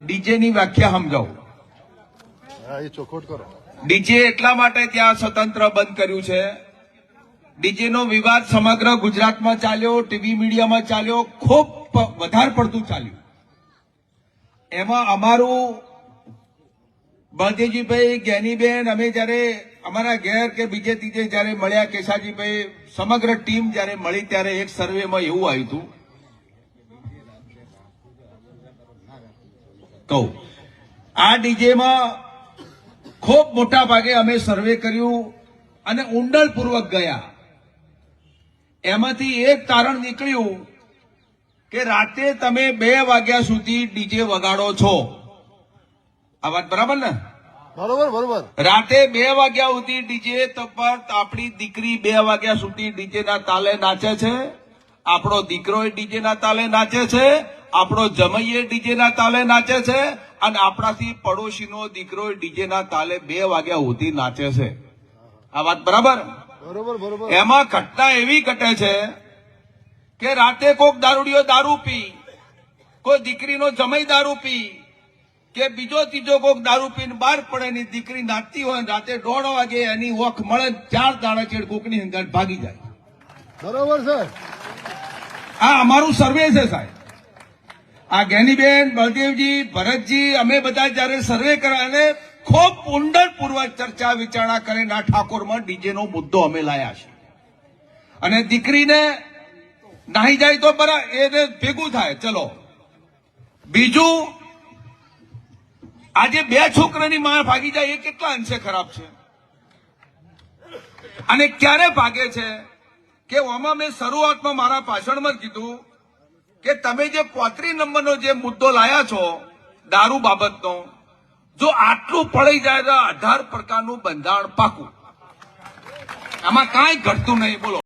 DJ ની વ્યાખ્યા સમજાવું. ચોખવટ કરો. ડીજે એટલા માટે ત્યાં સ્વતંત્ર બંધ કર્યું છે. ડીજે નો વિવાદ સમગ્ર ગુજરાતમાં ચાલ્યો, ટીવી મીડિયામાં ચાલ્યો, ખૂબ વધારે પડતું ચાલ્યું. એમાં અમારું બળદેવજીભાઈ, જ્ઞાનીબેન, અમે જયારે અમારા ઘેર કે બીજે ત્રીજે જયારે મળ્યા, કેશાજીભાઈ, સમગ્ર ટીમ જયારે મળી ત્યારે એક સર્વેમાં એવું આવ્યું હતું, કહું આ ડીજેમાં ખૂબ મોટા ભાગે અમે સર્વે કર્યું અને ઊંડાણપૂર્વક ગયા. એમાંથી એક તારણ નીકળ્યું કે રાતે તમે 2 વાગ્યા સુધી ડીજે વગાડો છો. આ વાત બરાબર ને? બરોબર બરોબર. રાતે 2 વાગ્યા સુધી ડીજે પર આપણી દીકરી 2 વાગ્યા સુધી ડીજે ના તાલે નાચે છે, આપણો દીકરો ડીજે ના તાલે નાચે છે, આપણો જમૈયે ડીજે ના તાલે નાચે છે અને આપણાથી પડોશીનો દીકરો ડીજે ના તાલે 2 વાગ્યા સુધી નાચે છે. આ વાત બરાબર? બરોબર બરોબર. એમાં ઘટના એવી ઘટે છે કે રાતે કોઈક દારૂડિયો દારૂ પી, કોઈ દીકરીનો જમઈ દારૂ પી, કે બીજો ત્રીજો કોઈક દારૂ પીને બહાર પડે, ની દીકરી નાચતી હોય, રાતે 1:30 વાગે એની ઓખ મળે, 4 દાડા ચેડ કોકની અંદર ભાગી જાય. બરોબર છે. આ અમારું સર્વે છે સાહેબ. આ જ્ઞાનીબેન, બળદેવજી, ભરતજી, અમે બધા જયારે સર્વે કર્યા અને ખૂબ ઊંડાણપૂર્વક ચર્ચા વિચારણા કરીને આ ઠાકોરમાં ડીજેનો મુદ્દો અમે લાયા છે. અને દીકરીને નાહી જાય તો બરાબર, એને ભેગું થાય, ચલો. બીજું, આજે 2 છોકરાની માં ભાગી જાય એ કેટલા અંશે ખરાબ છે. અને ક્યારે ભાગે છે કે આમાં મેં શરૂઆતમાં મારા ભાષણમાં કીધું કે તમે જે 35 નંબરનો જે મુદ્દો લાયા છો દારૂ બાબતનો, જો આટલું પડી જાય તો 18 પ્રકારનું બંધારણ પાકું. આમાં કાંઈ ઘટતું નહીં. બોલો.